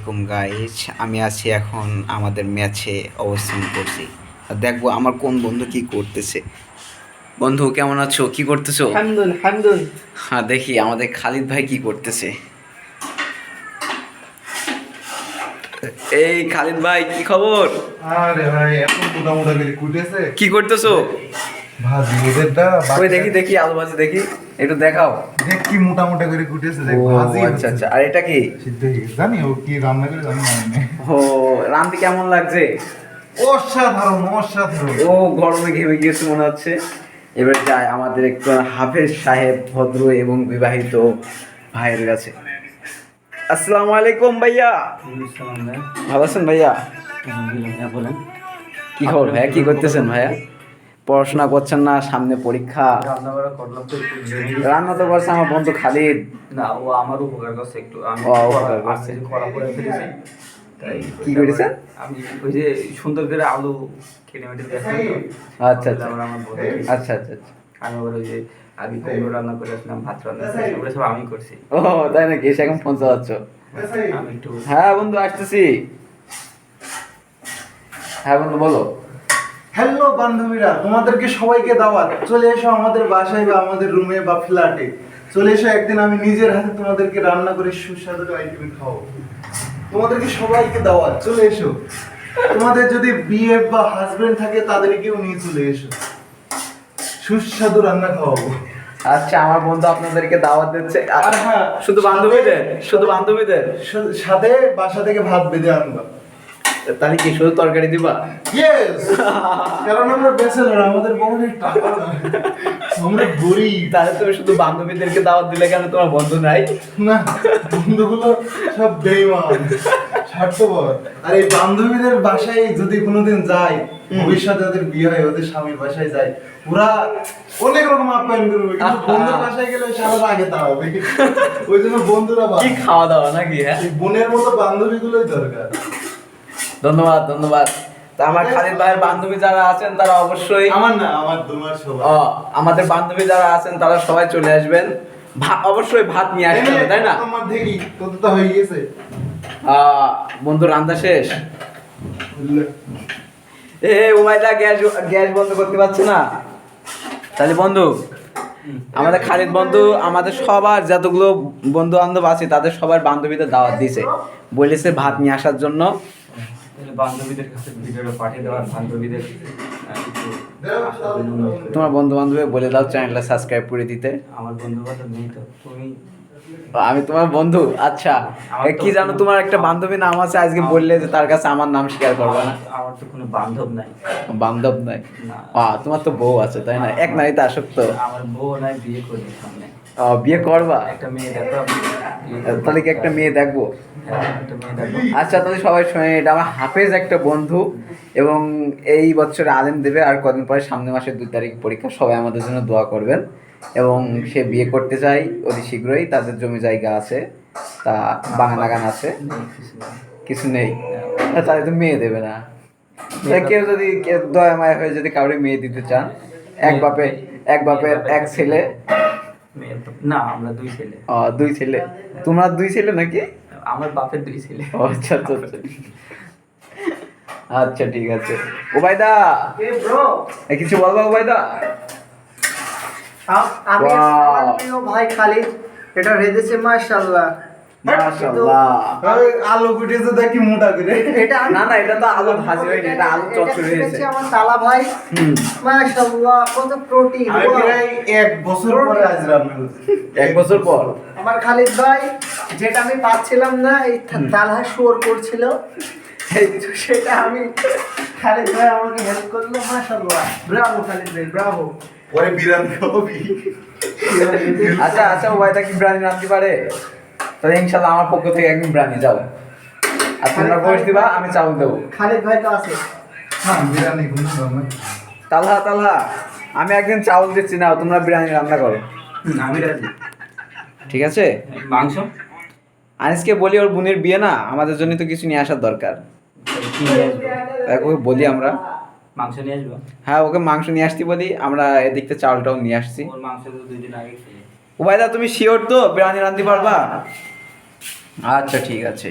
Guys, আমি আছি এখন আমাদের ম্যাচে অবস্থান করছি। আর দেখবো আমার কোন বন্ধু কি করতেছে। বন্ধু কেমন আছো, কি করতেছো? হামদুল হামদুল। হ্যাঁ, দেখি আমাদের খালিদ ভাই কি করতেছে। এই খালিদ ভাই, কি খবর? আরে ভাই এখন মোটামুটি করে কুটেছে কি করতেছো? ভাজি ওদেরটা ওই দেখি দেখি আলু ভাজি দেখি, একটু দেখাও। দেখ কি মোটামুটি করে কুটেছে দেখ ও ভাজি আচ্ছা আচ্ছা, আর এটা কি? সিদ্ধ হয়ে গেছে। জানি ও কি রান্না করে জানি না ও, রান্তি কেমন লাগছে? অসাধারণ অসাধারণ। ও গরমে ঘেমে গিয়েছে মনে হচ্ছে। এবার যাই আমাদের একটু হাফেজ সাহেব ভদ্র এবং বিবাহিত ভাইয়ের কাছে। আসসালামু আলাইকুম ভাইয়া। ভালো আছেন ভাইয়া? বলেন কি খবর ভাইয়া, কি করতেছেন ভাইয়া? পড়াশোনা করছেন না, সামনে পরীক্ষা। রান্না তো করছে আমার বন্ধু খালিদ। না, ও আমার উপকার করছে একটু। আমি ও, উপকার করছে। করা করে ফেলেছি, তাই কি করেছে? আমি ওই যে সুন্দর করে আলু কেটে মেটে দেখলাম তো। আচ্ছা আচ্ছা আমার আমার বন্ধু আচ্ছা আচ্ছা আচ্ছা। আমি আবার ওই যে আমি কুমড়ো রান্না করে আসলাম, ভাত রান্না করে ওগুলো সব আমি করছি। ও তাই নাকি? এসে এখন ফোন চালাচ্ছ? আমি একটু হ্যাঁ বন্ধু, আসতেছি। হ্যাঁ বন্ধু বলো। হ্যালো বান্ধবীরা, তোমাদেরকে সবাইকে দাওয়াত। চলে এসো আমাদের বাসায় বা আমাদের রুমে বা ফ্ল্যাটে। চলে এসো, একদিন আমি নিজের হাতে তোমাদেরকে রান্না করে সুস্বাদু আইটেম খাওয়াবো। তোমাদেরকে সবাইকে দাওয়াত, চলে এসো। তোমাদের যদি বিএফ বা হাজবেন্ড থাকে তাদেরকেও নিয়ে চলে এসো, সুস্বাদু রান্না খাওয়াবো। আচ্ছা, আমার বন্ধু আপনাদেরকে দাওয়াত দিচ্ছে। আর হ্যাঁ, শুধু বান্ধবীদের? শুধু বান্ধবীদের? সাথে বাসা থেকে ভাত বেঁধে আনবা। তাহলে কি শুধু তরকারি দিবা? ইয়েস, কারণ আমরা ব্যাচেলর, আমাদের বহুদিন টাকা নাই, আমরা গরিব। তাহলে তুমি শুধু বান্ধবীদেরকে দাওয়াত দিলে কেন? তোমার বন্ধু নাই? না, বন্ধুগুলো সব বেঈমান, স্বার্থপর। আর এই বান্ধবীদের বাসায় যদি কোনোদিন যাই, ভবিষ্যতে ওদের বিয়ে হয়, ওদের স্বামীর বাসায় যায়, ওরা অনেক রকম আপ্যায়ন করবে, কিন্তু বন্ধুর বাসায় গেলে সবার আগে দাঁড়াবে। ওই জন্য বন্ধুরা কি খাওয়া দাওয়া নাকি? হ্যাঁ, এই বোনের মতো বান্ধবীগুলোই দরকার। ধন্যবাদ ধন্যবাদ। তা আমার খালিদ ভাইয়ের বান্ধবী যারা আছেন তারা অবশ্যই আমার না, আমার তোমার সবাই। আমাদের বান্ধবী যারা আছেন তারা সবাই চলে আসবেন। অবশ্যই ভাত নিয়ে আসতে হবে, তাই না? আমার দেখি কত তো হয়ে গেছে। বন্ধু রান্না শেষ? এ উমাইদা গ্যাস গ্যাস বন্ধ করতে পারছে না। তাহলে বন্ধু, আমাদের খালিদ বন্ধু আমাদের সবার যতগুলো বন্ধু বান্ধব আছে তাদের সবার বান্ধবীদের দাওয়াত দিয়েছে, বলেছে ভাত নিয়ে আসার জন্য। বান্ধবীদের কাছে ভিডিওটা পাঠিয়ে দেওয়ার, বান্ধবীদের তোমার বন্ধু বান্ধবী বলে দাও চ্যানেলটা সাবস্ক্রাইব করে দিতে। আমার বন্ধু বান্ধব নেই তো, তুমি? আমি তোমার বন্ধু? আচ্ছা, কি জানো তোমার একটা বান্ধবী নাম আছে, আজকে বললে যে তার কাছে আমার নাম শেয়ার করবে না। আমার তো কোনো বান্ধব নাই। বান্ধব নাই? তোমার তো বউ আছে তাই না? এক নারীতে আসক্ত? আমার বউ নাই, বিয়ে করবি সামনে। বিয়ে করবা? একটা মেয়ে দেখো। তাহলে কি একটা মেয়ে দেখবো? একটা মেয়ে দেখো। আচ্ছা, তাহলে সবাই শুনে, এটা আমার হাফেজ একটা বন্ধু এবং এই বছরে আলেম দেবে, আর কদিন পরে সামনের মাসের 2 তারিখ পরীক্ষা। সবাই আমাদের জন্য দোয়া করবেন। এবং সে বিয়ে করতে চাই অতি শীঘ্রই। তাদের জমি জায়গা আছে, তা বাগান আছে, কিছু নেই। তাহলে তো মেয়ে দেবে না। কেউ যদি দয়া মায়া হয়ে যদি কাউরে মেয়ে দিতে চান, এক বাপের এক ছেলে। না, আমরা 2 ছেলে। 2 ছেলে? তোমরা 2 ছেলে নাকি? আমার বাপের 2 ছেলে। আচ্ছা আচ্ছা আচ্ছা, আচ্ছা ঠিক আছে। ওবায়দা, কিছু বলবা ওবায়দা? আমি আমার প্রিয় ভাই খালিদ, এটা রেঁধেছে মাশাআল্লাহ। মাশাআল্লাহ। আলু কুটেছে দেখি মোটা করে। এটা না না, এটা তো আলু ভাজি হয়নি, এটা আলু চচ্চড়ি হয়েছে। আমার তালা ভাই, মাশাআল্লাহ, কত প্রোটিন। আমি প্রায় 1 বছর পরে আজ রান্না করছি। 1 বছর পর? আমার খালিদ ভাই, যেটা আমি পাচ্ছিলাম না, এই তালা শোর করছিল, সেটা আমি, খালিদ ভাই আমাকে হেল্প করলো। মাশাআল্লাহ, ব্রাভো খালিদ ভাই, ব্রাভো। পরে বিরিয়ানি খাবি। আচ্ছা আচ্ছা, ওবায়দা কি বিরিয়ানি রাঁধতে পারে? তাহলে ইনশাআল্লাহ আমার পক্ষ থেকে একদিন বিরিয়ানি যাও, আর তোমরা বসে দিবা, আমি চাউল দেবো। খালিদ ভাই তো আছে। হ্যাঁ, বিরিয়ানি কোনো না। তালহা, আমি একদিন চাউল দিচ্ছি, না তোমরা বিরিয়ানি রান্না করো। আমি রাজি। ঠিক আছে? মাংস আনিসকে বলি, ওর বোনের বিয়ে না, আমাদের জন্য তো কিছু নিয়ে আসার দরকার। কি নিয়ে আসবো? ওকে বলি আমরা। মাংস নিয়ে আসবো? হ্যাঁ, ওকে মাংস নিয়ে আসতে বলি, আমরা এদিক থেকে চাউলটাও নিয়ে আসছি। ওর মাংস তো 2 দিন আগে খেয়ে। ওবায়দা, তুমি শিওর তো বিরিয়ানি রাঁধতে পারবা? আচ্ছা ঠিক আছে।